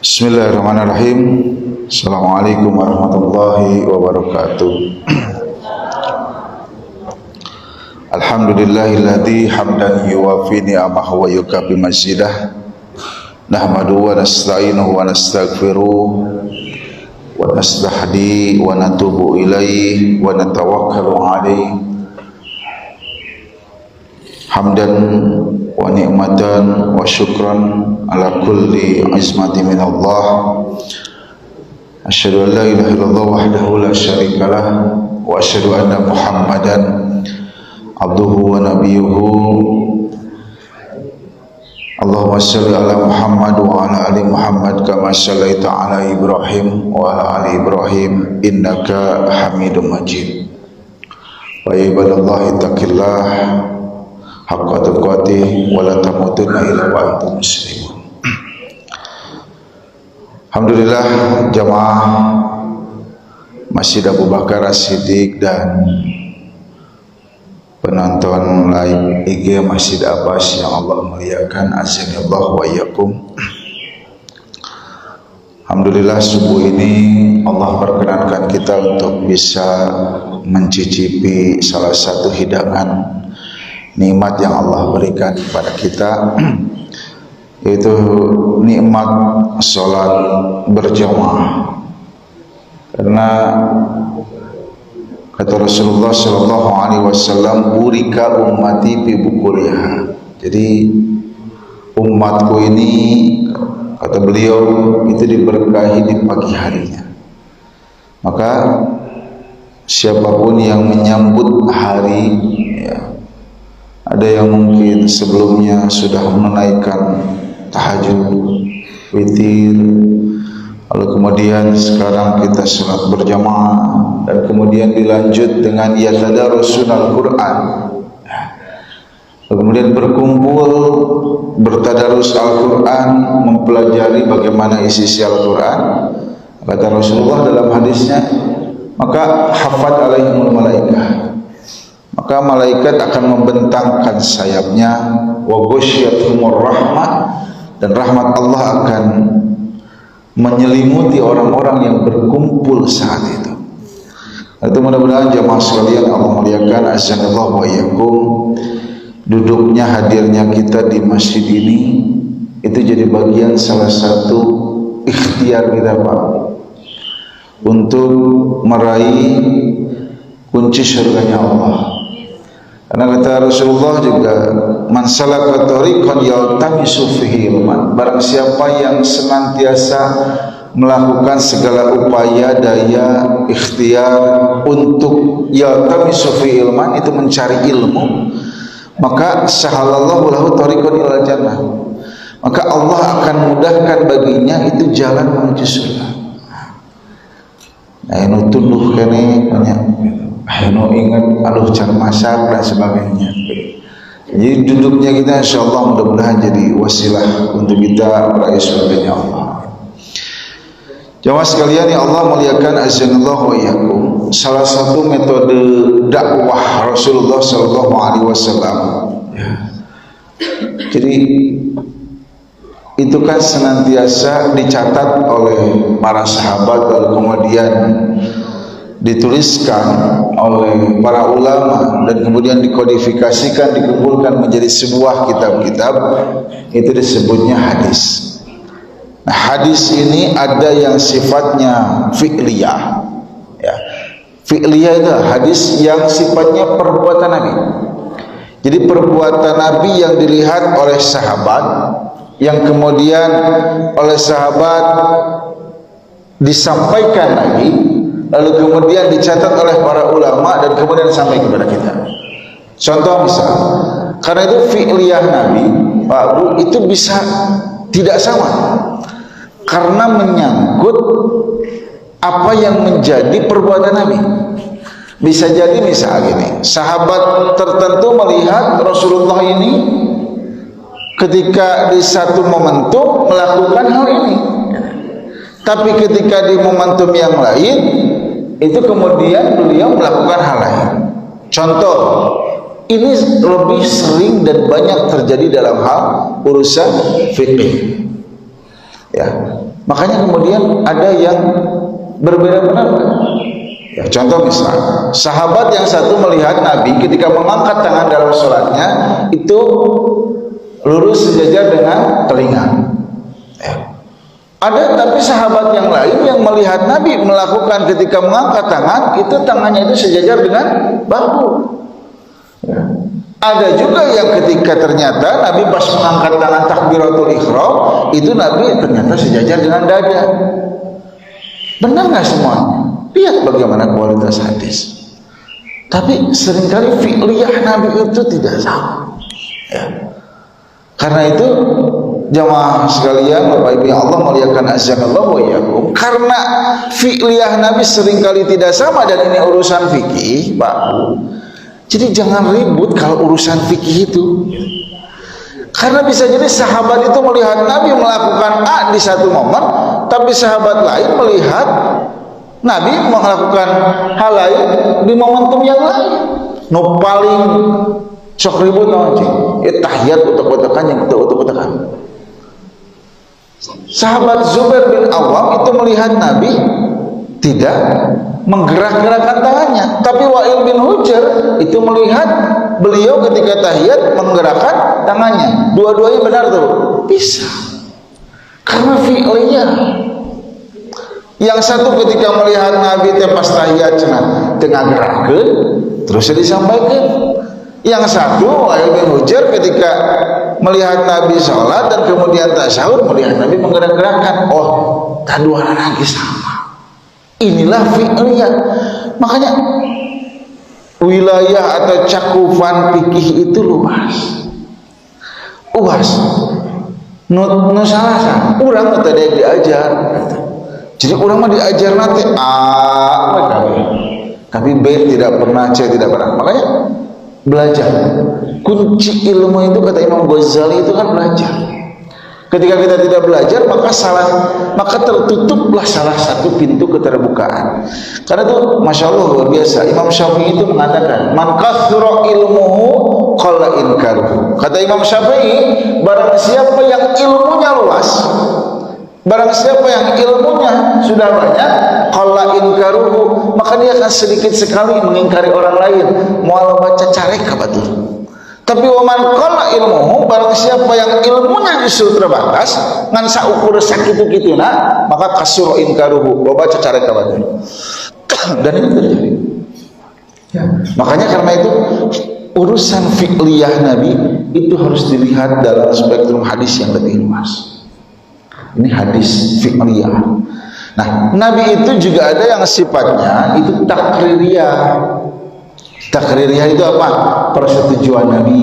Bismillahirrahmanirrahim. Assalamualaikum warahmatullahi wabarakatuh. Alhamdulillahilladzi hamdan yuwafi ni'amahu wa yukafi mazidah. Nahmaduhu wa nasta'inuhu wa nastaghfiruh wa nastahdi wa natubu ilaihi wa natawakkalu alaihi. Hamdan wa ni'matan wa syukran ala kulli izmati min Allah. Asyhadu an la ilaha illallah wahdahu la syarikalah wa asyhadu anna Muhammadan abduhu wa nabiyuhu. Allahumma shalli ala Muhammad wa ala ali Muhammad kama shallaita ala Ibrahim wa ala ali Ibrahim innaka Hamidum Majid. Wa ibadallahi taqillah haqqa tuqatih wa la tamutunna illa wa antum muslimun. Alhamdulillah jamaah Masjid Abu Bakar As-Siddiq dan penonton live IG Masjid Abbas yang Allah muliakan, azanillahu wa iyyakum. Alhamdulillah subuh ini Allah perkenankan kita untuk bisa mencicipi salah satu hidangan nikmat yang Allah berikan kepada kita, yaitu nikmat sholat berjamaah. Karena kata Rasulullah Shallallahu Alaihi Wasallam, burika ummati fi bukuliha. Jadi umatku ini, kata beliau, itu diberkahi di pagi harinya. Maka siapapun yang menyambut hari, ya, ada yang mungkin sebelumnya sudah menaikkan tahajud, witir, lalu kemudian sekarang kita sholat berjamaah, dan kemudian dilanjut dengan yatadarusun Al-Quran, lalu kemudian berkumpul bertadarus Al-Quran, mempelajari bagaimana isi Al-Quran. Kata Rasulullah dalam hadisnya, maka hafat alaihimul malaikah, maka malaikat akan membentangkan sayapnya, wa ghasyiyatuhumur rahmah, dan rahmat Allah akan menyelimuti orang-orang yang berkumpul saat itu. Itu mudah-mudahan jamaah sekalian Allah muliakan, azanillahu wa iyyakum, duduknya hadirnya kita di masjid ini itu jadi bagian salah satu ikhtiar kita, Pak, untuk meraih kunci surganya Allah. Karena kata Rasulullah juga, man salaka tariqan yaltamisu fihi ilman, barang siapa yang senantiasa melakukan segala upaya daya ikhtiar untuk yaltamisu fihi ilman, itu mencari ilmu, maka sahalallahu lahu tariqan ilal jannah, maka Allah akan mudahkan baginya itu jalan menuju surga. Nah, ini tunduh kene banyak, ayo ingat aduh cara masak dan sebagainya. Jadi duduknya kita insyaallah mudah-mudahan jadi wasilah untuk kita meraih surganya Allah. Jamaah sekalian yang Allah muliakan, azanillahu wa iyyakum, salah satu metode dakwah Rasulullah sallallahu alaihi wasallam, ya. Jadi itu kan senantiasa dicatat oleh para sahabat, lalu kemudian dituliskan oleh para ulama, dan kemudian dikodifikasikan, dikumpulkan menjadi sebuah kitab-kitab. Itu disebutnya hadis. Nah, hadis ini ada yang sifatnya fi'liyah, ya. Fi'liyah itu hadis yang sifatnya perbuatan Nabi. Jadi perbuatan Nabi yang dilihat oleh sahabat, yang kemudian oleh sahabat disampaikan lagi, lalu kemudian dicatat oleh para ulama, dan kemudian sampai kepada kita. Contoh misal, karena itu fi'liyah Nabi, Pak Bu, itu bisa tidak sama, karena menyangkut apa yang menjadi perbuatan Nabi. Bisa jadi misal gini, sahabat tertentu melihat Rasulullah ini ketika di satu momentum melakukan hal ini, tapi ketika di momentum yang lain itu kemudian beliau melakukan hal lain. Contoh, ini lebih sering dan banyak terjadi dalam hal urusan fikih. Ya, Makanya kemudian ada yang berbeda pendapat. Ya, contoh misal, sahabat yang satu melihat Nabi ketika mengangkat tangan dalam sholatnya itu lurus sejajar dengan telinga. Ya. Ada tapi sahabat yang lain yang melihat Nabi melakukan ketika mengangkat tangan itu tangannya itu sejajar dengan bahu. Ya. Ada juga yang ketika ternyata Nabi pas mengangkat tangan takbiratul ihram itu Nabi ternyata sejajar dengan dada. Benar nggak semuanya? Lihat bagaimana kualitas hadis. Tapi seringkali fi'liyah Nabi itu tidak sama. Ya. Karena itu jamaah sekalian, Bapak Ibu yang Allah muliakan azanallahu wa iyyakum, karena fi'liyah Nabi seringkali tidak sama dan ini urusan fikih, Pak. Jadi jangan ribut kalau urusan fikih itu. Karena bisa jadi sahabat itu melihat Nabi melakukan A di satu momen, tapi sahabat lain melihat Nabi melakukan hal lain di momentum yang lain. No paling sok ribut nongcing. Tahiyat utak-utakan yang utak-utakan. Sahabat Zubair bin Awam itu melihat Nabi tidak menggerak-gerakkan tangannya, tapi Wa'il bin Hujr itu melihat beliau ketika tahiyat menggerakkan tangannya. Dua-duanya benar tuh, bisa. Karena fi'liyah. Yang satu ketika melihat Nabi pas tahiyat tengah gerakkan, terus disampaikan. Yang satu Wa'il bin Hujr ketika melihat Nabi sholat dan kemudian tasyahud melihat Nabi menggerak-gerakkan. Oh, dua lagi sama. Inilah fi'liyah. Makanya wilayah atau cakupan fikih itu luas. Nu salah urang teh deuk diajar. Jadi orang mah diajar nanti A tapi B tidak pernah, C tidak pernah. Makanya belajar. Kunci ilmu itu kata Imam Ghazali itu kan belajar. Ketika kita tidak belajar maka tertutuplah salah satu pintu keterbukaan. Karena itu masya Allah luar biasa. Imam Syafi'i itu mengatakan, man kathura ilmuhu qalla inkaruhu. Kata Imam Syafi'i, barang siapa yang ilmunya luas, barang siapa yang ilmunya sudah banyak, qalla inkaruhu, maka dia akan sedikit sekali mengingkari orang lain. Moal baca carek kabatur. Tapi waman qalla ilmuhu, barang siapa yang ilmunya justru terbatas ngan saukur sakitu-kituna, maka kasur inkaruhu, baca carek kabatur. Dan ini terjadi. Ya. Makanya karena itu urusan fi'liyah Nabi itu harus dilihat dalam spektrum hadis yang lebih luas. Ini hadis fi'liyah. Nah, Nabi itu juga ada yang sifatnya itu takririyah. Takririyah itu apa? Persetujuan Nabi.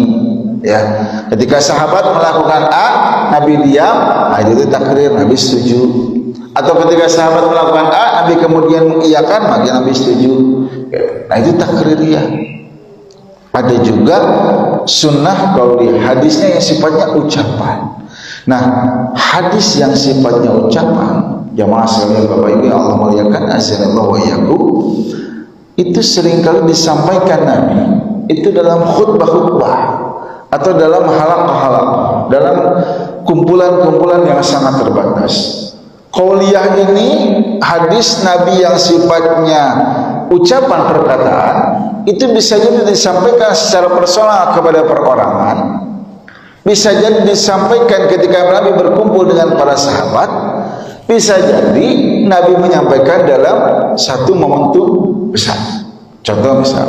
Ya, ketika sahabat melakukan A, Nabi diam, nah itu takrir, Nabi setuju. Atau ketika sahabat melakukan A, Nabi kemudian mengiyakan, maka Nabi setuju. Nah itu takririyah. Ada juga sunnah qauliyah, hadisnya yang sifatnya ucapan. Nah, hadis yang sifatnya ucapan, jamaah sekalian Bapak Ibu yang Allah muliakan azanallahu wa iyyakum, itu seringkali disampaikan Nabi itu dalam khutbah-khutbah atau dalam halaqah-halaqah, dalam kumpulan-kumpulan yang sangat terbatas. Qauliyah ini hadis Nabi yang sifatnya ucapan perkataan itu bisa jadi disampaikan secara personal kepada perorangan, bisa jadi disampaikan ketika Nabi berkumpul dengan para sahabat, bisa jadi Nabi menyampaikan dalam satu momentum besar. Contoh misal,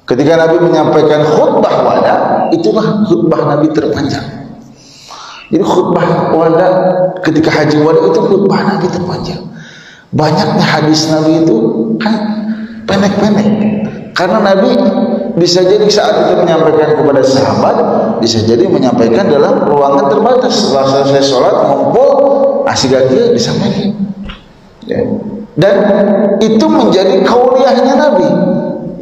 ketika Nabi menyampaikan khutbah wada, itulah khutbah Nabi terpanjang. Jadi khutbah wada ketika haji wada itu khutbah Nabi terpanjang. Banyaknya hadis Nabi itu kan pendek-pendek. Karena Nabi bisa jadi saat itu menyampaikan kepada sahabat, bisa jadi menyampaikan dalam ruangan terbatas. Setelah selesai sholat, ngumpul, asik gak disampaikan. Ya. Dan itu menjadi qauliyahnya Nabi.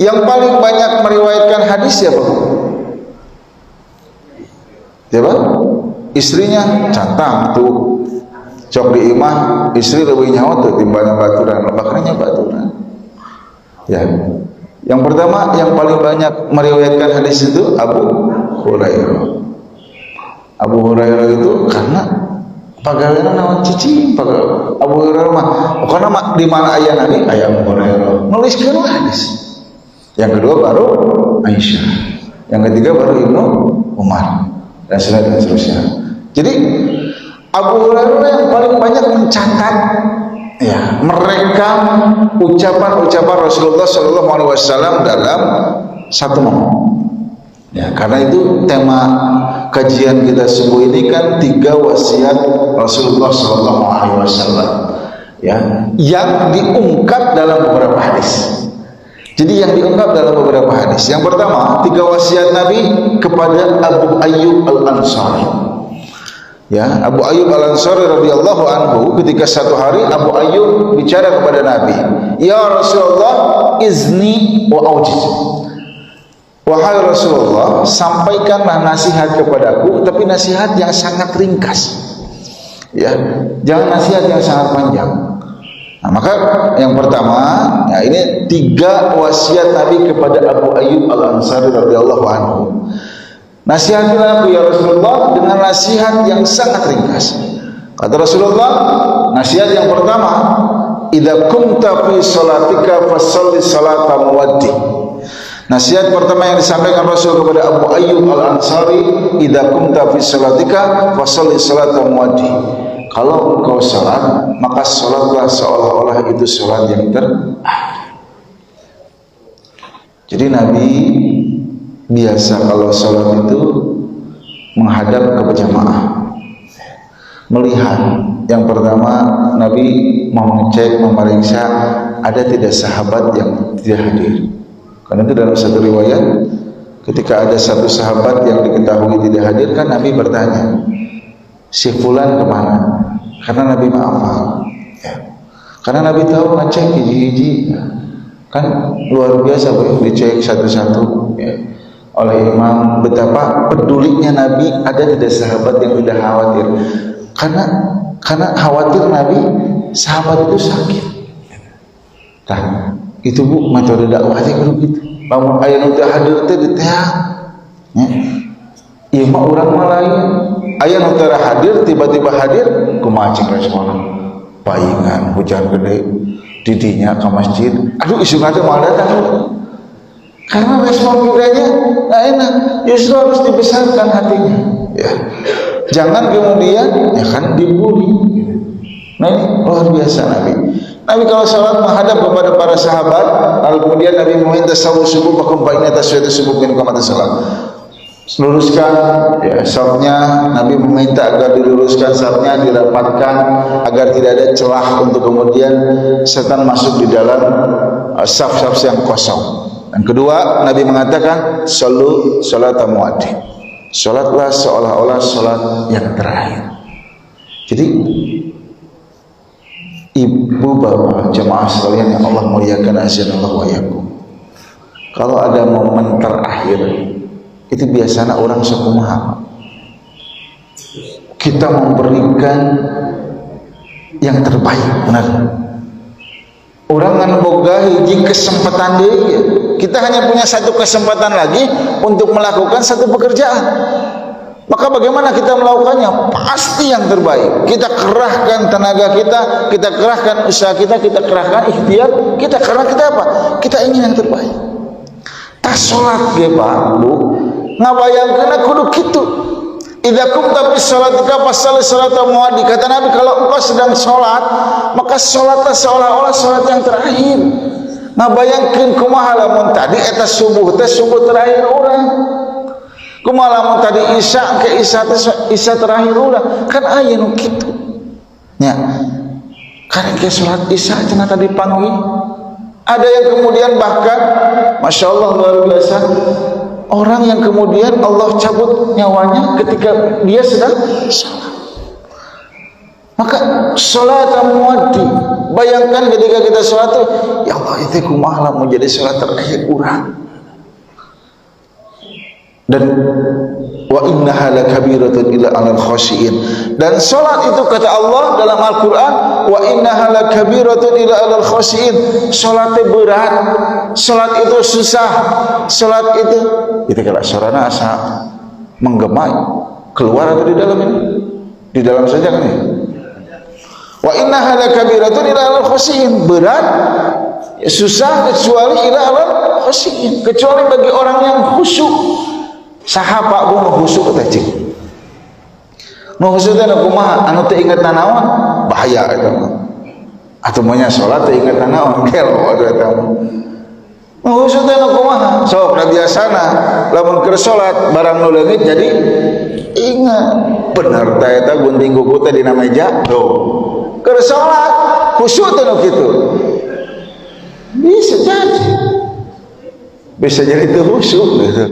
Yang paling banyak meriwayatkan hadis siapa? Siapa? Istrinya cantang tuh. Cok di imah, istri lebih nyawa tuh timbangnya baturan, bakarnya baturan. Ya. Yang pertama, yang paling banyak meriwayatkan hadis itu Abu Hurairah. Abu Hurairah itu karena pagaweana naon cicing pagawe Abu Hurairah mah pokona mah di mana aya Nabi aya Abu Hurairah nuliskeun hadis. Yang kedua baru Aisyah, yang ketiga baru Ibnu Umar dan seterusnya. Jadi Abu Hurairah yang paling banyak mencatat ya merekam ucapan-ucapan Rasulullah SAW dalam satu momen. Ya, karena itu tema kajian kita subuh ini kan 3 wasiat Rasulullah SAW, ya, yang diungkap dalam beberapa hadis. Jadi yang diungkap dalam beberapa hadis. Yang pertama, 3 wasiat Nabi kepada Abu Ayyub Al-Ansari. Ya, Abu Ayyub Al-Ansari radhiyallahu anhu, ketika satu hari Abu Ayyub bicara kepada Nabi, "Ya Rasulullah, izni wa aujiz." Wahai Rasulullah, sampaikanlah nasihat kepadaku, tapi nasihat yang sangat ringkas. Ya, jangan nasihat yang sangat panjang. Nah, maka yang pertama, ya ini 3 wasiat Nabi kepada Abu Ayyub Al-Ansari radhiyallahu anhu. Nasihatilah aku ya Rasulullah dengan nasihat yang sangat ringkas. Kata Rasulullah, nasihat yang pertama, idza kunta fi salatika fasalli salata muwaddi. Nasihat pertama yang disampaikan Rasul kepada Abu Ayyub Al-Ansari, idza kunta fi salatika fasalli salata muwaddi. Kalau engkau salat, maka salatlah seolah-olah itu salat yang terakhir. Jadi Nabi biasa kalau salat itu menghadap ke jamaah, melihat. Yang pertama, Nabi mau mengecek, memeriksa ada tidak sahabat yang tidak hadir. Karena itu dalam satu riwayat, ketika ada satu sahabat yang diketahui tidak hadir, kan Nabi bertanya, si fulan kemana? Karena Nabi maaf, ya. Karena Nabi tahu ngecek hiji-hiji, kan luar biasa dicek satu-satu, ya, oleh imam. Betapa pedulinya Nabi ada tidak sahabat yang tidak khawatir, karena khawatir Nabi sahabat itu sakit. Nah, itu Bu metode dakwahnya begitu. Lamun aya nu teu hadir teh diteang. Ieu mah urang mah lain. Aya nu teu hadir tiba-tiba hadir, kumaha cing responna? Paingan hujan gede didinya ke masjid. Aduh isuna teh moal datang. Karena respon kudanya enggak enak. Justru harus dibesarkan hatinya. Ya. Jangan kemudian ya kan dibully. Nah ini luar biasa Nabi. Nabi kalau salat menghadap kepada para sahabat, lalu kemudian Nabi meminta sawu subuh bahkan baiknya tasawuf subuh min kamata salat. Luruskan ya safnya, Nabi meminta agar diluruskan safnya, dirapatkan agar tidak ada celah untuk kemudian setan masuk di dalam saf-saf yang kosong. Dan kedua, Nabi mengatakan sallu salatan muaddi. Salatlah seolah-olah salat yang terakhir. Jadi ibu bapak jemaah sekalian yang Allah muliakan azanallahu wa iyyakum, kalau ada momen terakhir itu biasanya orang sekumaha kita memberikan yang terbaik, benar. Orang kan boga hiji kesempatan deui, kita hanya punya satu kesempatan lagi untuk melakukan satu pekerjaan. Maka bagaimana kita melakukannya? Pasti yang terbaik. Kita kerahkan tenaga kita, kita kerahkan usaha kita kerahkan ikhtiar kita, karena kita apa? Kita ingin yang terbaik. Tas salat ge Pak, Bu, ngabayangkeun kudu kitu. Idza kunta fi shalatika fashalli shalata muaddi. Kata Nabi, kalau engkau sedang salat, maka salatlah seolah-olah salat yang terakhir. Ngabayangkeun kumaha lamun tadi eta subuh teh subuh terakhir urang. Kumaha lamun tadi isya ke isya terakhir ulah, kan aya nu kitu nya. Karek ke salat isya cenah tadi panggih. Ada yang kemudian bahkan Masya Allah luar biasa, orang yang kemudian Allah cabut nyawanya ketika dia sedang salat. Maka salat muaddi, bayangkan ketika kita salat tuh, ya Allah itu kumaha lamun jadi salat terakhir urang. Dan wa innaha lakabiratun illa 'alal khashiin. Dan salat itu kata Allah dalam Al-Qur'an, wa innaha lakabiratun illa 'alal khashiin. Salat itu berat, salat itu susah, salat itu kalau suarana asa menggema keluar atau di dalam ini? Di dalam saja kan ya? Wa innaha lakabiratun ila alal khosyin, berat, ya, susah kecuali ila alal khosyin, kecuali bagi orang yang khusyuk. Saha Pak Bu khusyuk teh cing? Nu khusyuk teh kumaha? Anu teu inget nanaon bahaya eta mah. Atuh monya salat teu inget nanaon gelo eta mah. Nu khusyuk teh kumaha? Sok da biasana lamun keur salat barang nu leungit jadi ingat bener teh eta gunting kuku teh dina meja tuh. Keur salat khusyuk teh nu kitu. Bisa jadi itu khusyuk gitu.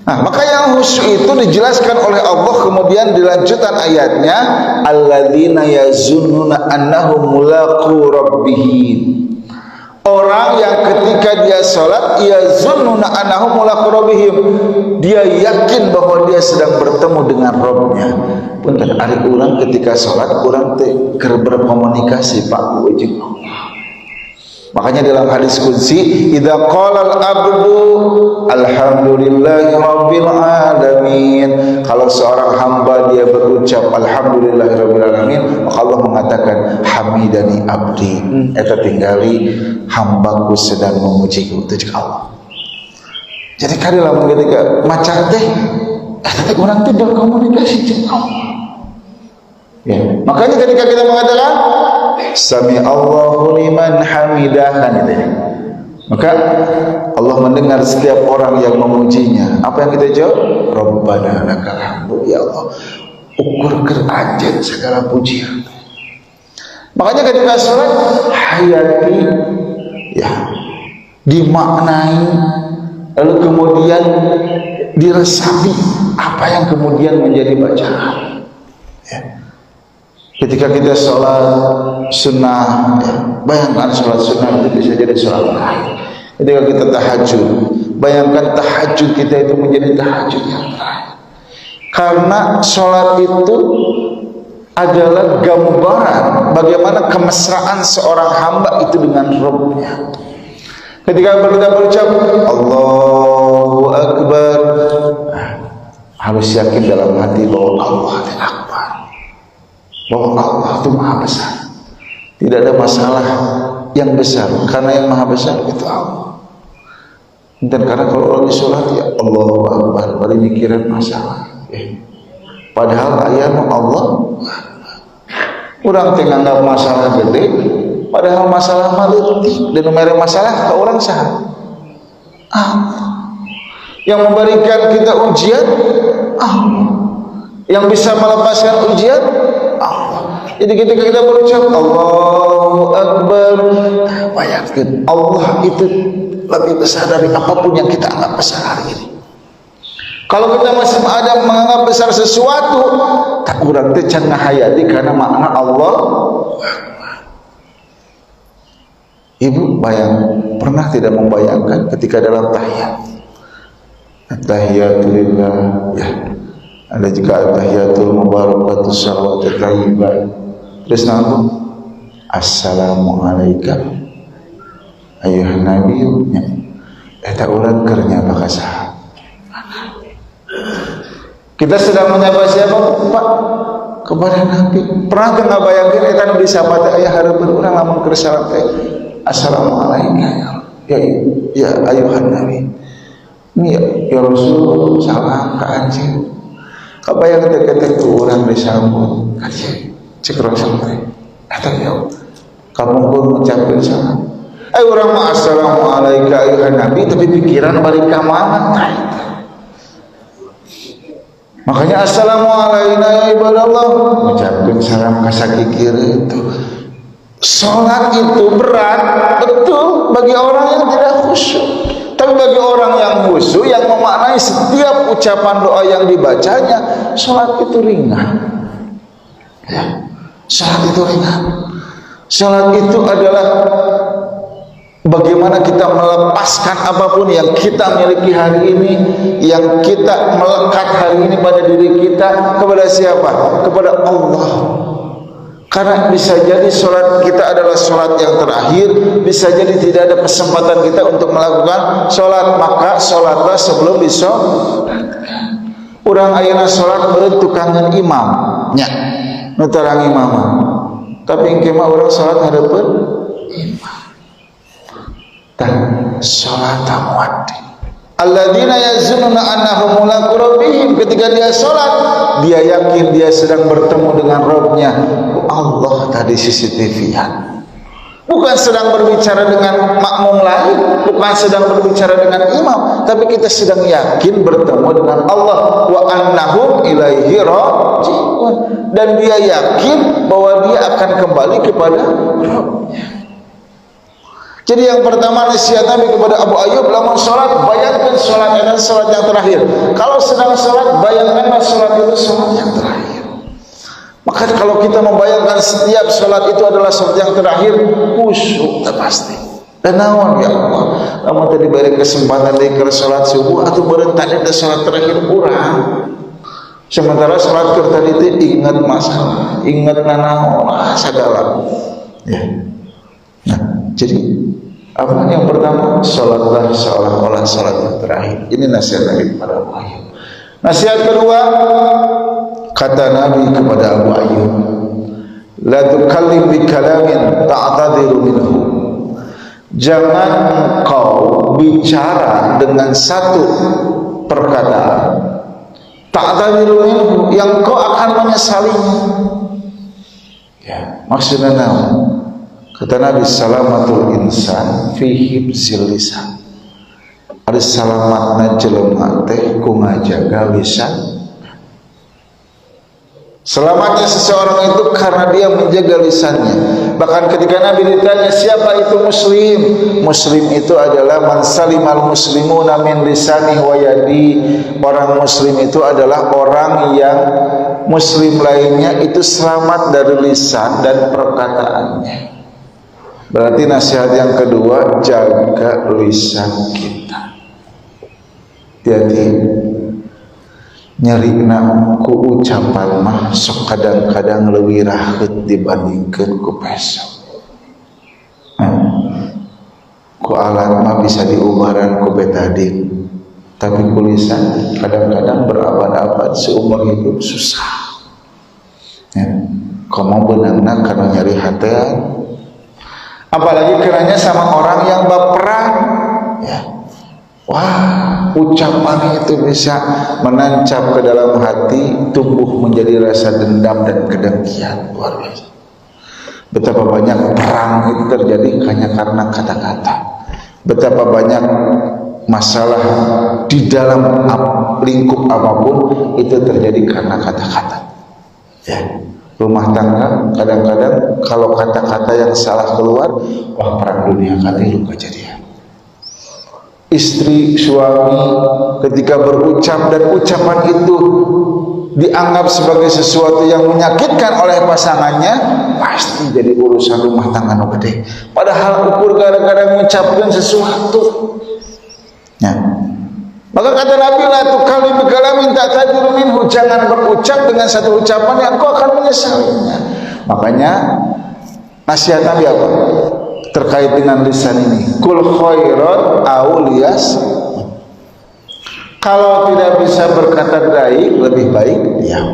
Nah, maka yang khusyuk itu dijelaskan oleh Allah kemudian dilanjutkan ayatnya alladzina yazunnuna annahum mulaqu rabbihim. Orang yang ketika dia salat yazunnuna annahum mulaqu rabbihim, dia yakin bahwa dia sedang bertemu dengan Rabbnya. Punten ari urang ketika salat urang teh keur berkomunikasi Pak jeung Allah. Makanya dalam hadis qudsi, idza qala al-abdu alhamdulillahi rabbil alamin, kalau seorang hamba dia berucap alhamdulillahi rabbil alamin, maka Allah mengatakan hamidani abdi, eta tinggali hambaku sedang memujiku, itu Allah. Jadi kali lamun ketika maca teh eta teh urang teh berkomunikasi jeung Allah. Ya, makanya ketika kita mengatakan Sami Allahu liman hamidah, kan itu. Maka Allah mendengar setiap orang yang memujinya. Apa yang kita jawab? Rabbana lakal hamdu, ya Allah. Ukur keranjen segala pujian. Makanya ketika salat hayati, ya, dimaknai, lalu kemudian diresapi apa yang kemudian menjadi bacaan. Ya. Ketika kita sholat sunnah, ya, bayangkan sholat sunnah itu bisa jadi sholat terakhir. Ketika kita tahajud, bayangkan tahajud kita itu menjadi tahajud yang terakhir. Karena sholat itu adalah gambaran bagaimana kemesraan seorang hamba itu dengan Rabbnya. Ketika kita berucap Allahu Akbar, harus yakin dalam hati bahwa Allah adalah Akbar, bahwa Allah itu maha besar. Tidak ada masalah yang besar, karena yang maha besar itu Allah. Dan karena kalau orang sholat ya Allahu Akbar, baru mikirin masalah. Padahal ayatnya Allah, orang tinggal masalah gede, padahal masalah maletik dan nomor masalah ke orang sah. Allah yang memberikan kita ujian, Allah yang bisa melepaskan ujian, Allah. Jadi ketika kita berucap Allahu Akbar, bayangkan Allah itu lebih besar dari apapun yang kita anggap besar hari ini. Kalau kita masih ada menganggap besar sesuatu, tak kurang teh can ngahayati karena makna Allah. Ibu pernah tidak membayangkan ketika dalam tahiyat, tahiyatulillah, ya, ada juga tahiyatul mubarakatus shalawatut thayyibah. Terus nama assalamualaikum ayuhan nabiyyu, eta urang keur nyapa ka saha. Kita sedang menyapa siapa? Pak, kepada Nabi. Pernah ke ngabayangkeun eta nu disapa teh aya hareupeun urang lamun keur salam teh assalamualaikum ya ayuhan nabi. Ini ya Rasul salam ka anjeun. Kabayang teh ketek urang disambut anjeun. Cek Rasul teh. Eta ya kamu pun ngucapkeun salam. Urang mah assalamualaikum ayuhan nabi tapi pikiran balik ka mana tah. Makanya assalamualaikum ya ibadallah, mengucapkan salam kasakikir itu. Salat itu berat, betul bagi orang yang tidak khusyuk. Tapi bagi orang yang khusyuk, yang memaknai setiap ucapan doa yang dibacanya, salat itu ringan. Ya, salat itu ringan. Salat itu adalah bagaimana kita melepaskan apapun yang kita miliki hari ini, yang kita melekat hari ini pada diri kita, kepada siapa? Kepada Allah. Karena bisa jadi sholat kita adalah sholat yang terakhir, bisa jadi tidak ada kesempatan kita untuk melakukan sholat, maka sholatlah sebelum disolatkan. Urang ayeuna sholat beureut tukangan imam, nya nu tarang imam. Tapi engke mah urang salat hareupeun imam. Tah salat muaddi. Alladzina yazunnuna annahum mulaqu rabbihim, ketika dia salat dia yakin dia sedang bertemu dengan Rabbnya. Allah tadi CCTV-an. Bukan sedang berbicara dengan makmum lain, bukan sedang berbicara dengan imam, tapi kita sedang yakin bertemu dengan Allah. Wa annahum ilaihi raji'un, dan dia yakin bahwa dia akan kembali kepada Rabbnya. Jadi yang pertama nasihat Nabi kepada Abu Ayyub, lamun salat bayangkan salat adalah salat yang terakhir. Kalau sedang salat bayangkanlah salat itu salat yang terakhir. Maka kalau kita membayangkan setiap salat itu adalah salat yang terakhir, khusyuk pasti. Dan naon ya Allah, lamun tadi beri kesempatan deui keur salat subuh atau beureun tadi ada salat terakhir urang. Sementara salat keur tadi teh ingat masalah, ingat nanaon sagala. Ya. Nah, jadi apa yang pertama, salatlah seolah-olah salat yang terakhir. Ini nasihat Nabi kepada Abu Ayyub. Nasihat kedua, kata Nabi kepada Abu Ayyub, la tukallim bi kalamin ta'tadiru minhu. Jangan kau bicara dengan satu perkataan ta'tadiru minhu yang kau akan menyesalinya. Ya, maksudnya naon? Kata Nabi, salamatul insan fi hibzil lisan. Ada salamatna jelema teh ku ngajaga lisan. Selamatnya seseorang itu karena dia menjaga lisannya. Bahkan ketika Nabi ditanya siapa itu muslim, muslim itu adalah man salimal muslimuna min lisani wa yadi. Orang muslim itu adalah orang yang muslim lainnya itu selamat dari lisan dan perkataannya. Berarti nasihat yang kedua, jaga lisan kita. Jadi nyerina ku ucapan mah sok kadang-kadang leuwih raheut dibandingkeun ku peso. Ku alat mah bisa diubaran ku betadin, tapi ku lisan kadang-kadang berabad-abad seumur hidup susah. Ya, komo beunangna kana nyari hatean. Apalagi kiranya sama orang yang baperan, ya. Wah, ucapan itu bisa menancap ke dalam hati, tumbuh menjadi rasa dendam dan kedengkian, luar biasa. Betapa banyak perang itu terjadi hanya karena kata-kata. Betapa banyak masalah di dalam lingkup apapun itu terjadi karena kata-kata. Ya. Rumah tangga kadang-kadang kalau kata-kata yang salah keluar, wah perang dunia katilu kejadian. Istri suami ketika berucap dan ucapan itu dianggap sebagai sesuatu yang menyakitkan oleh pasangannya, pasti jadi urusan rumah tangga nu gede. Padahal ukur gara-gara mengucapkan sesuatu. Ya. Maka kata Nabi, la tukallim bi kalamin ta'tadiru minhu, jangan berucap dengan satu ucapan yang kau akan menyesalinya. Makanya nasihat Nabi apa? Terkait dengan lisan ini, kul khairat aw liyas. Kalau tidak bisa berkata baik, lebih baik diam.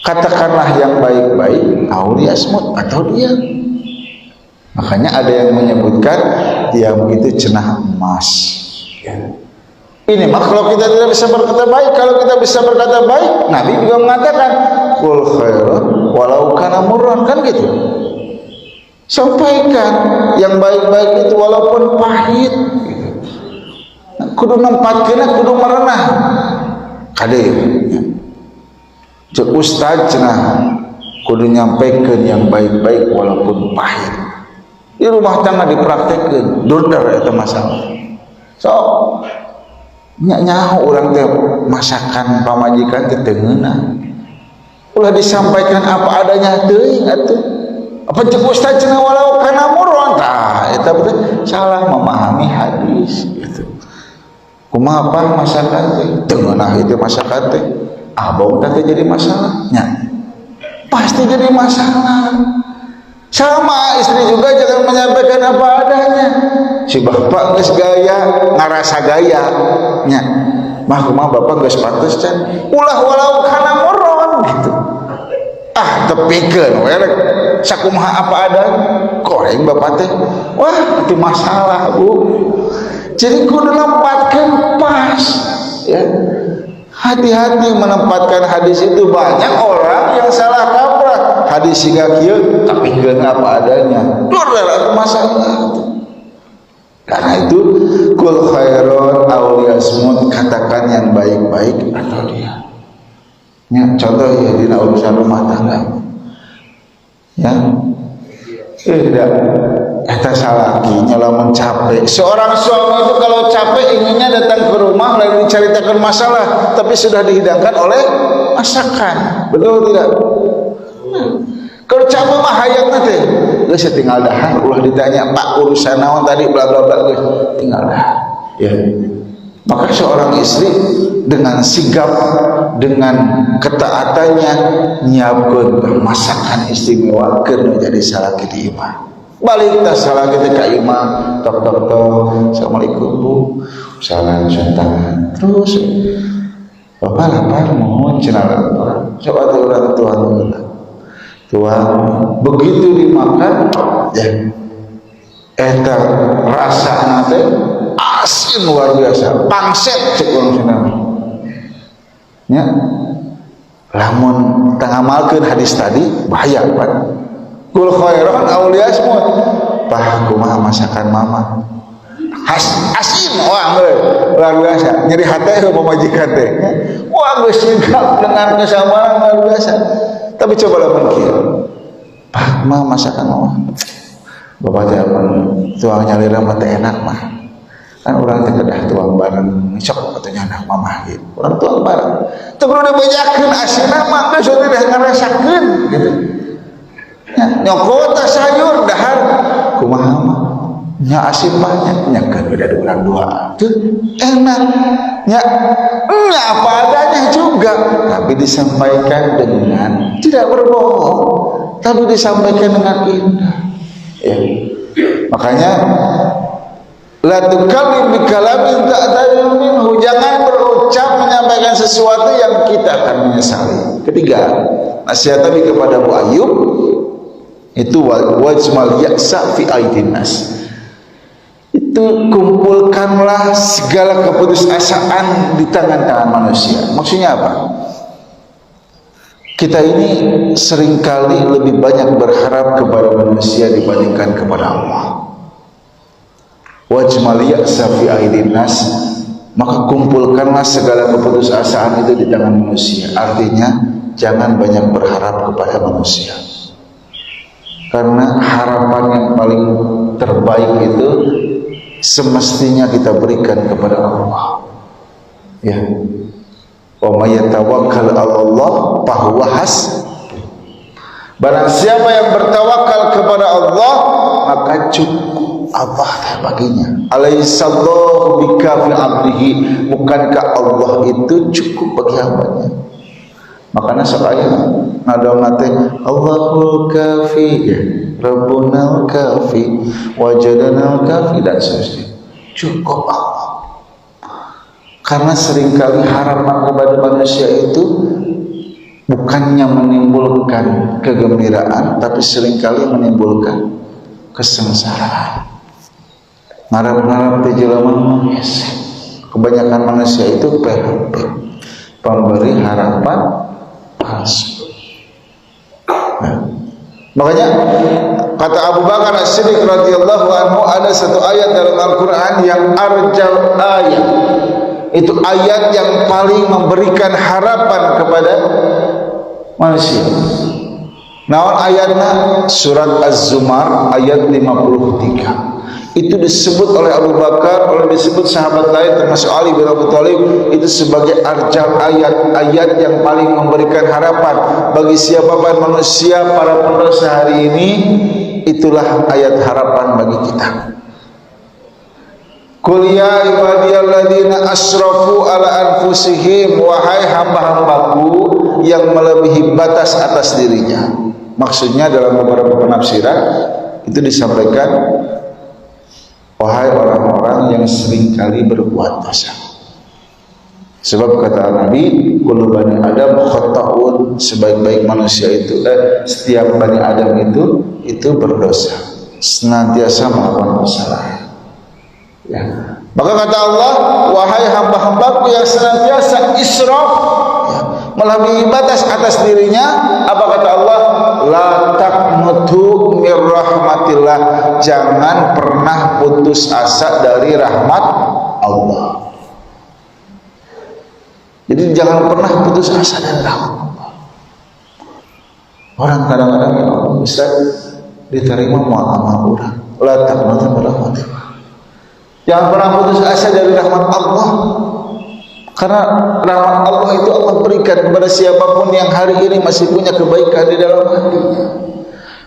Katakanlah yang baik-baik, aw liyasmut, atau diam. Makanya ada yang menyebutkan diam itu cenah emas. Ya. Ini mah kalau kita tidak bisa berkata baik, kalau kita bisa berkata baik, Nabi juga mengatakan kul khairat walau kana murran, kan gitu. Sampaikan yang baik-baik itu walaupun pahit gitu. Kudu nempatkeunna kudu merenah. Kade cek ustaz cenah kudu nyampaikan yang baik-baik walaupun pahit. Di rumah tangga dipraktekkeun, durdar eta masalah. So nyaho orang teh masakan pamajikan teh teu ngeunah. Ulah disampaikan apa adanya teuing atuh. Apa cek ustaz cenah walau kana murran, tah eta betul salah memahami hadis gitu. Kumaha apa masakan teh? Teu ngeunah itu masakan teh. Abong teh jadi masalahnya. Pasti jadi masalah. Sama istri juga jangan menyampaikan apa adanya. Si bapak geus gaya, ngarasa gaya nya. Mah kumaha bapak geus pantes can. Ulah walau kana murron gitu. tepikeun we rek sakumaha apa ada goreng bapak teh. Wah itu masalah Bu. Jadi kudu nempatkeun pas ya. Hati-hati menempatkan hadis itu. Banyak orang yang salah kaprah hadis siga kieu tepikeun apa adanya. Itu masalah. Karena itu kul khairon aw yasmut, katakan yang baik-baik atau dia. Ya, contoh ya di urusan rumah tangga. Ya. Tidak. Eta salaki lamun capek. Seorang suami itu kalau capek inginnya datang ke rumah lalu diceritakan masalah, tapi sudah dihidangkan oleh masakan. Betul tidak? Kalau capek mah hayatna teh. Geus tinggal dahar ulah ditanya, "Pak, urusan naon tadi bla bla bla," geus tinggal dahar. Ya. Maka seorang istri dengan sigap, dengan ketaatannya nyiapkeun masakan istimewa keur menjadi salaki di imah. Balik tas salaki teh ka imah, tok tok tok, "Assalamualaikum Bu." Salam santan. Terus Bapak lapar mohon cenah lapar. Coba teh urang tuan begitu dimakan ya eta rasana teh asin luar biasa, pangset cek urang cenah nya. Lamun tangamalkeun hadis tadi bahaya Pak. Kul khairan aw yasmut. Pah kumaha masakan mama asin wah luar biasa, nyeri hati pemajikan teh wah geus sigap dengan kesabaran luar biasa. Tapi cobalah mungkin Pak mah masakan mama bapak teh tuang nyalira mah teh enak mah kan urang teh kedah tuang bareng sok atunya anak mama gitu urang tuang bareng teu kudu dibejakeun asinna mah geus teh ngarasakeun gitu ya nyokot sayur dahar kumaha mah nya asin banyak nya kan beda urang dua tuh enak nya apa adanya juga, tapi disampaikan dengan tidak berbohong, tapi disampaikan dengan indah ya. Makanya la tukallim bi kalamin ta'tadil minhu, jangan berucap menyampaikan sesuatu yang kita akan menyesali. Ketiga, nasihat Nabi kepada Abu Ayyub itu wajmal ya'sa fi aidin nas, itu kumpulkanlah segala keputusasaan di tangan-tangan manusia. Maksudnya apa? Kita ini seringkali lebih banyak berharap kepada manusia dibandingkan kepada Allah. Wajmal ya'sa fi aidin nas, maka kumpulkanlah segala keputusasaan itu di tangan manusia. Artinya jangan banyak berharap kepada manusia, karena harapan yang paling terbaik itu semestinya kita berikan kepada Allah ya. Wa may yatawakkal 'ala Allah fa huwa hasbuh. Barang siapa yang bertawakal kepada Allah maka cukup Allah baginya. Alaihissallahu bikafi 'abdihi, bukankah Allah itu cukup bagi hambanya? Makanya sekali ngadongna teh Allahul kafi ya, Rabbunal kafi, wajadanal kafi dan seterusnya. Cukup Allah. Karena seringkali harapan kepada manusia itu bukannya menimbulkan kegembiraan, tapi seringkali menimbulkan kesengsaraan. Ngarep-ngarep teh jelema mengese. Kebanyakan manusia itu PHP, pemberi harapan palsu. Makanya kata Abu Bakar As-Siddiq radhiyallahu anhu, ada satu ayat dalam Al-Quran yang arjal ayat, itu ayat yang paling memberikan harapan kepada manusia. Naon ayatna? Surat Az-Zumar ayat 53. Itu disebut oleh Abu Bakar, oleh disebut sahabat lain termasuk Ali bin Abi Thalib, itu sebagai arjal ayat yang paling memberikan harapan bagi siapapun manusia para pendosa hari ini. Itulah ayat harapan bagi kita. Qul ya ibadiyalladzina asrafu ala anfusihim, wahai hamba-hambaku yang melebihi batas atas dirinya. Maksudnya dalam beberapa penafsiran itu disampaikan, wahai orang-orang yang seringkali berbuat dosa. Sebab kata Nabi, kullu bani Adam khata'un, sebaik-baik manusia itu setiap bani Adam itu berdosa, senantiasa melakukan kesalahan. Ya. Maka kata Allah, wahai hamba-hambaku yang senantiasa israf, ya, melampaui batas atas dirinya, apa kata Allah? La taqnutu mir rahmatillah, jangan pernah putus asa dari rahmat Allah. Jadi jangan pernah putus asa dari rahmat Allah. Orang kadang-kadang ya Allah, Ustaz, diterima muamalah orang. La taqnutu mir rahmatillah. Jangan pernah putus asa dari rahmat Allah, karena rahmat Allah itu Allah berikan kepada siapapun yang hari ini masih punya kebaikan di dalam hatinya,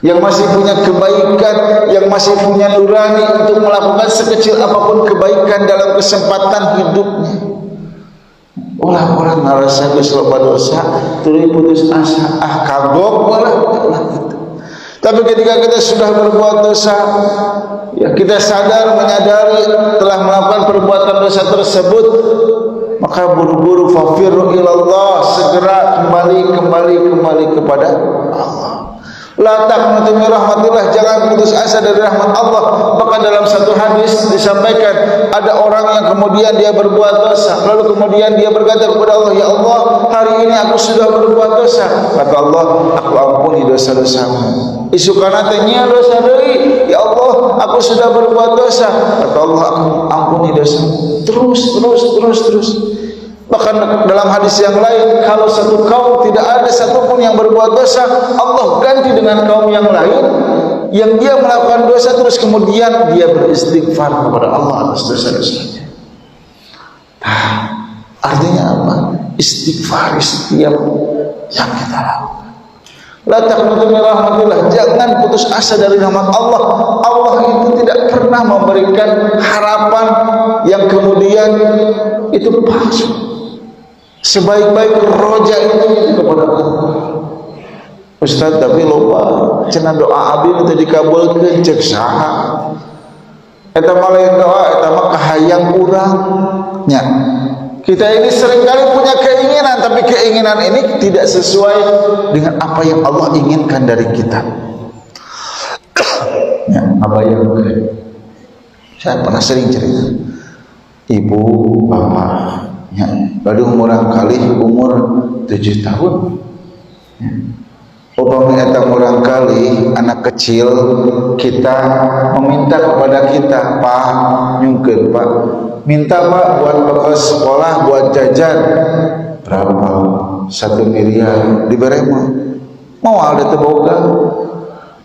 yang masih punya kebaikan, yang masih punya nurani untuk melakukan sekecil apapun kebaikan dalam kesempatan hidupnya. Orang ngerasa loba dosa, tuluy putus asa, kagok malah gitu. Tapi ketika kita sudah berbuat dosa, ya kita sadar, menyadari telah melakukan perbuatan dosa tersebut, maka buru-buru fafirru ilallah, segera kembali kepada Allah. La taqnutu min rahmatillah, jangan putus asa dari rahmat Allah. Bahkan dalam satu hadis disampaikan, ada orang yang kemudian dia berbuat dosa, lalu kemudian dia berkata kepada Allah, ya Allah, hari ini aku sudah berbuat dosa. Kata Allah, aku ampuni dosa-dosamu. Isukana teh nya dosa deui, ya Allah, aku sudah berbuat dosa. Kata Allah, aku ampuni dosamu. Terus. Bahkan dalam hadis yang lain, kalau satu kaum tidak ada satupun yang berbuat dosa, Allah ganti dengan kaum yang lain yang dia melakukan dosa terus kemudian dia beristighfar kepada Allah atas dosa-dosanya. Artinya apa? Istighfar setiap yang kita lakukan. La taqnutu min rahmatillah, jangan putus asa dari rahmat Allah. Allah itu tidak pernah memberikan harapan yang kemudian itu palsu. Sebaik-baik roja itu kepada Allah. Ustaz, tapi lupa cenah doa abdi teh dikabulkeun ceuk saha? Eta mah lain doa, eta mah kahayang urang nya. Kita ini seringkali punya keinginan, tapi keinginan ini tidak sesuai dengan apa yang Allah inginkan dari kita. Ya, apa yang saya pernah sering cerita. Ibu, bapak, ya, baru umurang kali umur 7 tahun. Ya. Upama eta murang kali anak kecil kita meminta kepada kita, Pak, nyungkeun Pak, minta Pak buat bekal sekolah, buat jajan berapa? 1 miliar dibere mah. Mau ada teu boga.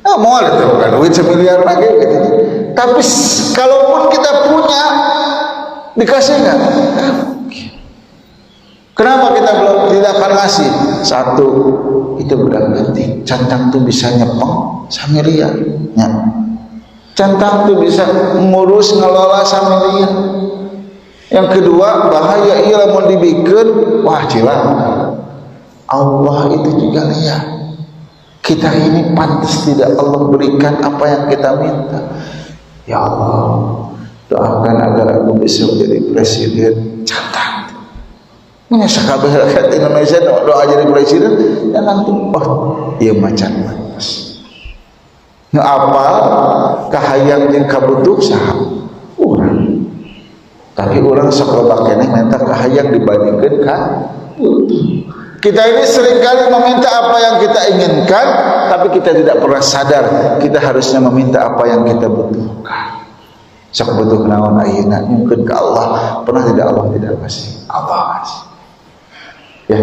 Mau ada teu boga duit 1 miliar lagi gitu. Tapi kalaupun kita punya dikasih enggak? Kenapa kita belum tidak akan ngasih? Satu, itu berarti cantang tuh bisa nyepeng samiliar. Ya. Cantang tuh bisa ngurus ngelola samiliar. Yang kedua, bahaya ia mau dibikin, wah cilah. Allah itu juga lihat. Kita ini pantas tidak Allah berikan apa yang kita minta. Ya Allah, doakan agar aku bisa menjadi presiden. Cantang. Menyesal kabeh rakyat Indonesia doa jadi presiden, ya nanti iya macan mas. Ngapal kahayang jeung kabutuh saha urang. Tapi urang sok loba keneh minta kahayang dibandingkeun ka butuh. Kita ini seringkali meminta apa yang kita inginkan, tapi kita tidak pernah sadar kita harusnya meminta apa yang kita butuhkan. Sok butuh naon ayeuna nyungkeun ka Allah, pernah tidak Allah tidak kasih? Allah kasih. Ya,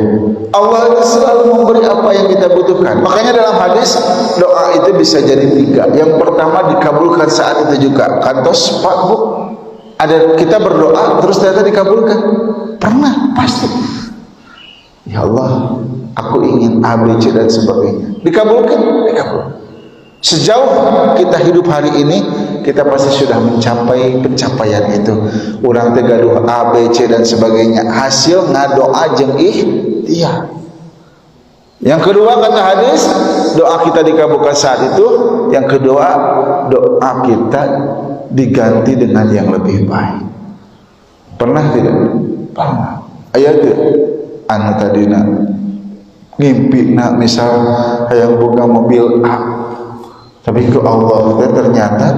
Allah itu selalu memberi apa yang kita butuhkan. Makanya dalam hadis doa itu bisa jadi 3. Yang pertama dikabulkan saat itu juga. Kantos Pak Bu, ada kita berdoa terus ternyata dikabulkan. Pernah pasti. Ya Allah, aku ingin A, B, C dan sebagainya. Dikabulkan, dikabulkan. Sejauh kita hidup hari ini, kita pasti sudah mencapai pencapaian itu. Urang teh gaduh A, B, C dan sebagainya. Hasil ngadoa jeung ikhtiar. Yang kedua kata hadis, doa kita dikabulkan saat itu. Yang kedua, doa kita diganti dengan yang lebih baik. Pernah tidak? Pernah. aya teu anu tadina ngimpina misal hayang boga mobil A, tapi ku Allah teh ternyata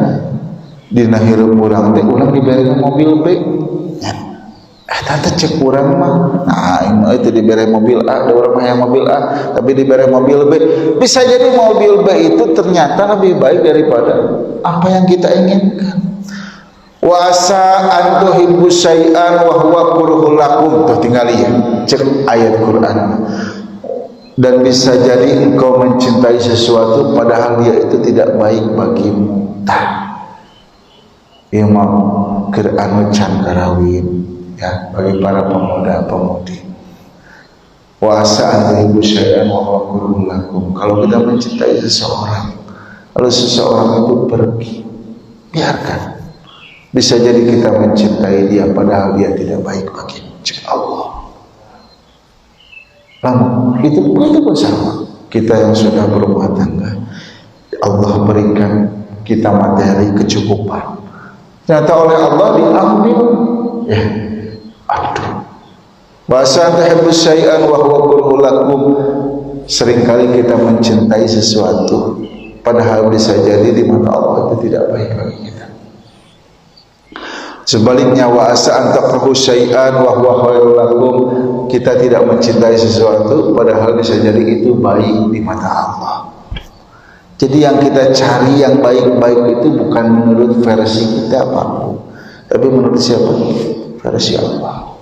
dina hirup urang teh urang dibere mobil B. Tante cek urang mah, nah ini itu diberi mobil A, ada orang yang mobil A, tapi diberi mobil B. Bisa jadi mobil B itu ternyata lebih baik daripada apa yang kita inginkan. Wa asa an tuhibbu syai'an wa huwa kurhul lakum. Tuh tinggal lihat, cek ayat Quran. Dan bisa jadi engkau mencintai sesuatu padahal dia itu tidak baik bagimu. Tah. Ieu mah keur anu can karawin. Ya, bagi para pemuda-pemudi. Wa asa an tuhibbu syai'an wa huwa kurhul lakum. Kalau kita mencintai seseorang, kalau seseorang itu pergi, biarkan. Bisa jadi kita mencintai dia padahal dia tidak baik bagi Allah. Lalu itu pun sama. Kita yang sudah berumah tangga, Allah berikan kita materi kecukupan. Ternyata oleh Allah diambil. Ya, aduh. Bahasa tahibbus syai'an wa huwa kurhul lakum. Seringkali kita mencintai sesuatu padahal bisa jadi di mata Allah itu tidak baik bagi kita. Sebaliknya wa asa an takrahu syai'an wa huwa khairul lakum, kita tidak mencintai sesuatu padahal bisa jadi itu baik di mata Allah. Jadi yang kita cari yang baik-baik itu bukan menurut versi kita Pak, tapi menurut siapa? Versi Allah.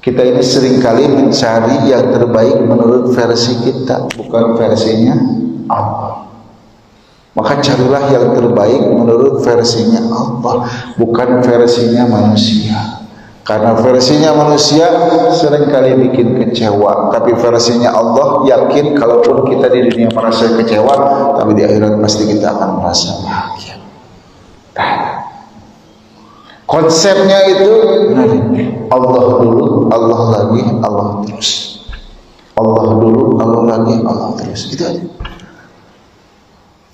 Kita ini seringkali mencari yang terbaik menurut versi kita, bukan versinya Allah. Maka carilah yang terbaik menurut versinya Allah, bukan versinya manusia. Karena versinya manusia seringkali bikin kecewa, tapi versinya Allah yakin kalaupun kita di dunia merasa kecewa, tapi di akhirat pasti kita akan merasa bahagia. Konsepnya itu Allah dulu, Allah lagi, Allah terus. Allah dulu, Allah lagi, Allah terus. Itu aja.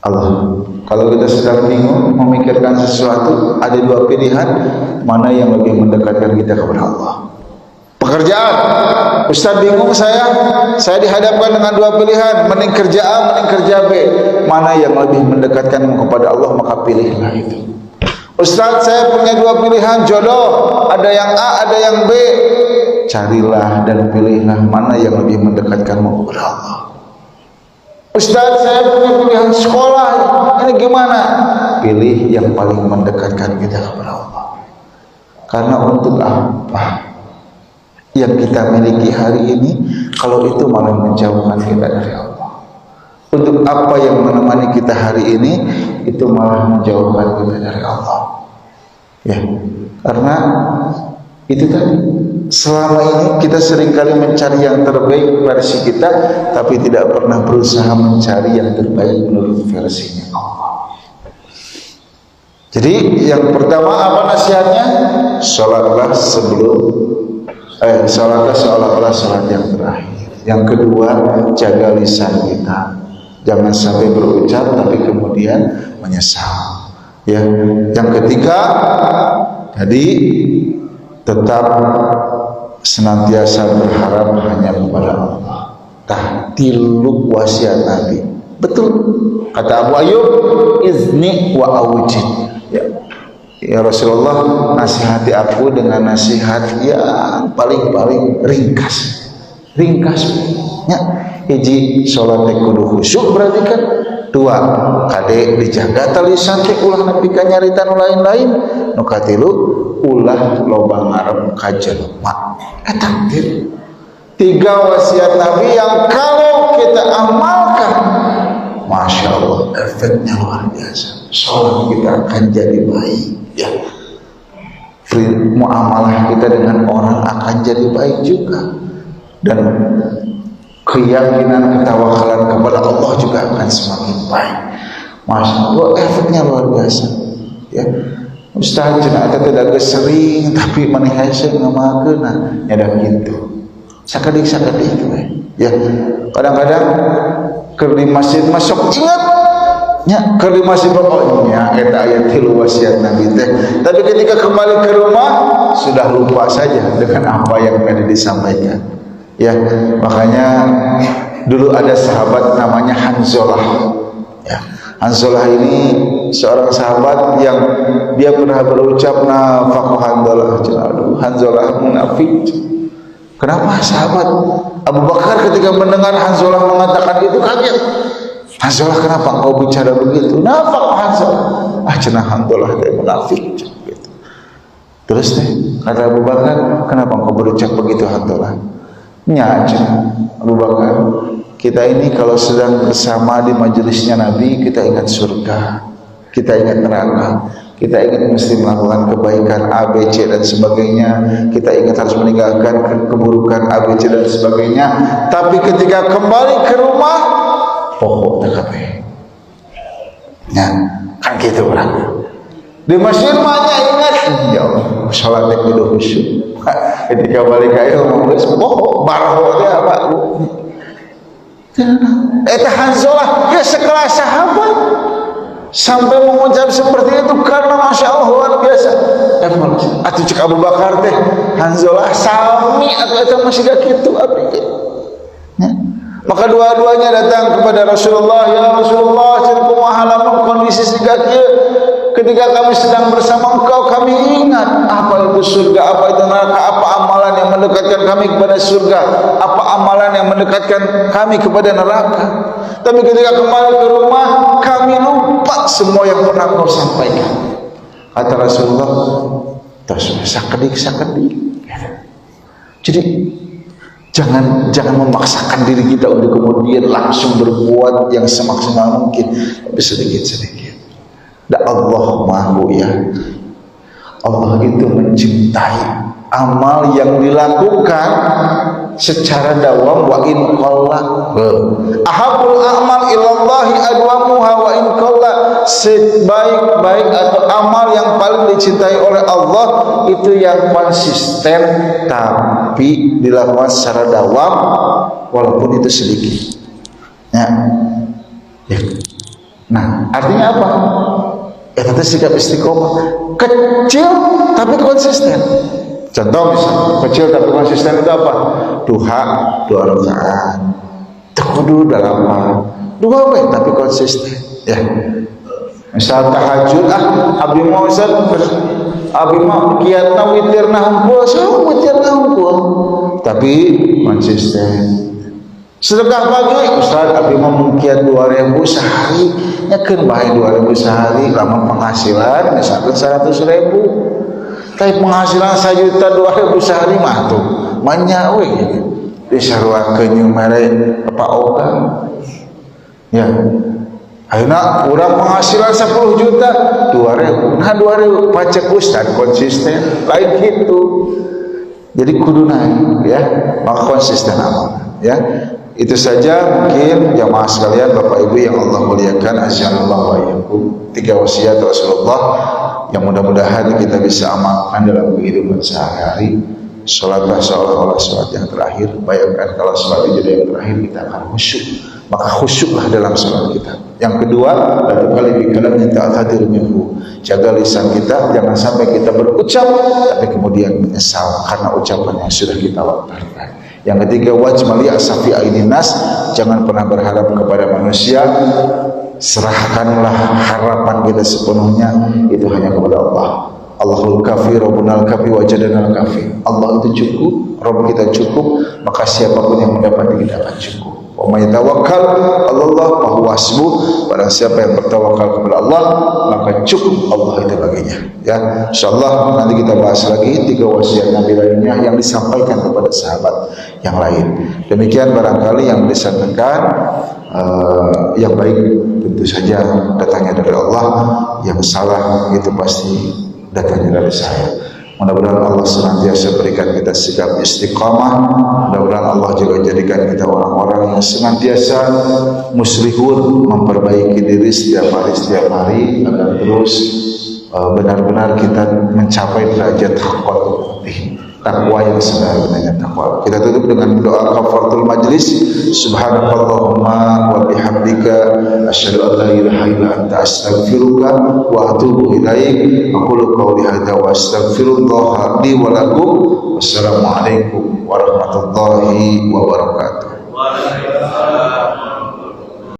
Allah. Kalau kita sedang bingung memikirkan sesuatu, ada dua pilihan, mana yang lebih mendekatkan kita kepada Allah? Pekerjaan. Ustaz bingung saya dihadapkan dengan dua pilihan, mending kerja A, mending kerja B. Mana yang lebih mendekatkan kepada Allah, maka pilihlah itu. Ustaz saya punya dua pilihan jodoh, ada yang A, ada yang B. Carilah dan pilihlah mana yang lebih mendekatkanmu kepada Allah. Ustaz saya punya pilihan sekolah, ini gimana? Pilih yang paling mendekatkan kita kepada Allah. Karena untuk apa yang kita miliki hari ini kalau itu malah menjauhkan kita dari Allah? Untuk apa yang menemani kita hari ini itu malah menjauhkan kita dari Allah? Ya, karena itu tadi, selama ini kita seringkali mencari yang terbaik versi kita, tapi tidak pernah berusaha mencari yang terbaik menurut versinya Allah. Jadi yang pertama apa nasihatnya? Sholatlah sholatlah seolah-olah sholat yang terakhir. Yang kedua, jaga lisan kita, jangan sampai berucap tapi kemudian menyesal. Ya, yang ketiga tadi, tetap senantiasa berharap hanya kepada Allah. Tahtilu wasiat Nabi. Betul. Kata Abu Ayyub, izni wa awjid. Ya Rasulullah, nasihati aku dengan nasihat yang paling ringkas. Ya, hiji salat kudu khusyuk berarti kan. Dua, kade dijaga tali santai ulah nepi ka nyarita nu lain-lain. Nu katilu, ulah loba ngarep ka jelema. Eta tiga wasiat Nabi yang kalau kita amalkan, Masya Allah, efeknya luar biasa. Sholat kita akan jadi baik, ya. Muamalah kita dengan orang akan jadi baik juga, dan keyakinan ketawakalan kepada Allah juga akan semakin baik. Masya Allah, efeknya luar biasa, ya. Ustaz cenah eta tidak sering tapi maneh hese ngamakeun nyada kitu. Sakadik we. Ya. Kadang-kadang keur di masjid masuk ingat nya keur masih pokoknya eta aya 3 wasiat Nabi teh, tapi ketika kembali ke rumah sudah lupa saja dengan apa yang tadi disampaikan. Ya, makanya dulu ada sahabat namanya Hanzalah. Ya, Hanzalah ini seorang sahabat yang dia pernah berucap nafaqah Hanzalah. Aduh, Hanzalah munafik. Kenapa sahabat Abu Bakar ketika mendengar Hanzalah mengatakan itu kaget. Hanzalah, kenapa engkau bicara begitu? Nafaqah Hanzalah. Cenah Hanzalah teh munafik gitu. Terus teh kata Abu Bakar, kenapa engkau berucap begitu Hanzalah? Nya cenah Abu Bakar, kita ini kalau sedang bersama di majelisnya Nabi, kita ingat surga, kita ingat neraka, kita ingat mesti melakukan kebaikan A, B, C dan sebagainya, kita ingat harus meninggalkan keburukan A, B, C dan sebagainya. Tapi ketika kembali ke rumah, pokok TKP. Ya, kan gitu orang. Di masjid mahnya ingat, ya Allah, sholatnya kudu khusyuk. Ketika balik ayo ngomong pokok barho teh apa? Eta Hanzalah ya sekelas sahabat sampai mengucap seperti itu karena Masya Allah luar biasa. Atuh cek Abu Bakar teh Hanzalah sami atau eta masih gak kitu abdi. Ya. Maka dua-duanya datang kepada Rasulullah, ya Rasulullah, cari kumaha lamun kondisi siga kieu. Ketika kami sedang bersama engkau, kami ingat apa itu surga, apa itu neraka, apa amalan yang mendekatkan kami kepada surga, apa amalan yang mendekatkan kami kepada neraka. Tapi ketika kembali ke rumah, kami lupa semua yang pernah kau sampaikan. Kata Rasulullah, terus sakedik. Jadi jangan memaksakan diri kita untuk kemudian langsung berbuat yang semaksimal mungkin, tapi sedikit-sedikit. Dan Allah mahu ya, Allah itu mencintai amal yang dilakukan secara dawam. Wa in qalla ahabul a'mal ilallahi adwamuha wa in qalla, sebaik-baik atau amal yang paling dicintai oleh Allah itu yang konsisten tapi dilakukan secara dawam walaupun itu sedikit ya. Nah artinya apa? Itu sikap istiqomah kecil tapi konsisten. Contoh misalnya kecil tapi konsisten itu apa? Duha 2 rakaat, kudu dalam 2 tapi konsisten ya. Misal tahajud, abdi mau Ustaz, abdi mau kiatna witirna hungkul, witirna hungkul tapi konsisten. Sedekah pagi, Ustaz abdi mau mungkiat 2.000 sehari, nyakeun bae 2.000 sehari, lamun penghasilan misalkan 100.000. Tapi penghasilan 1 juta 2.000 sehari mah tuh manya we disaruakeun jeung mere Pak Oga. Ya. Ayeuna urang penghasilan 10 juta 2.000. Nah 2.000 pacek Ustaz konsisten lain gitu. Jadi kudu naik ya, maka konsisten amal ya. Itu saja mungkin jamaah sekalian, Bapak Ibu yang Allah muliakan, asyhadullah wa iyyakum, 3 wasiat Rasulullah yang mudah-mudahan kita bisa amalkan dalam kehidupan sehari-hari. Salatlah seolah-olah salat yang terakhir. Bayangkan kalau salat itu yang terakhir kita akan khusyuk, maka khusyuklah dalam salat kita. Yang kedua, satu kali bikalam yang ta'adir minhu, jaga lisan kita, jangan sampai kita berucap tapi kemudian menyesal karena ucapan yang sudah kita lontarkan. Yang ketiga, wajmali asafi ainin nas, jangan pernah berharap kepada manusia, serahkanlah harapan kita sepenuhnya itu hanya kepada Allah. Allahul kafi, Rabbunal kafi, wajadanal kafi. Allah itu cukup, Rabb kita cukup, maka siapapun yang mendapat kita akan cukup. Wa may tawakkal 'alallah fa huwa hasbuh. Barang siapa yang bertawakal kepada Allah, maka cukup Allah itu baginya. Ya, insyaallah nanti kita bahas lagi 3 wasiat Nabi lainnya yang disampaikan kepada sahabat yang lain. Demikian barangkali yang disampaikan yang baik tentu saja datangnya dari Allah, yang salah itu pasti datangnya dari saya. Mudah-mudahan Allah senantiasa berikan kita sikap istiqamah. Mudah-mudahan Allah juga jadikan kita orang-orang yang senantiasa muslihun, memperbaiki diri setiap hari agar terus benar-benar kita mencapai derajat takwa yang sebenarnya takwa. Kita tutup dengan doa kafaratul majlis. Subhanakallahumma wa bihamdika asyhadu an la ilaha illa anta astaghfiruka wa atubu ilaik. Aqulu qawli hadza wa astaghfirullah li wa lakum. Wassalamualaikum warahmatullahi wabarakatuh.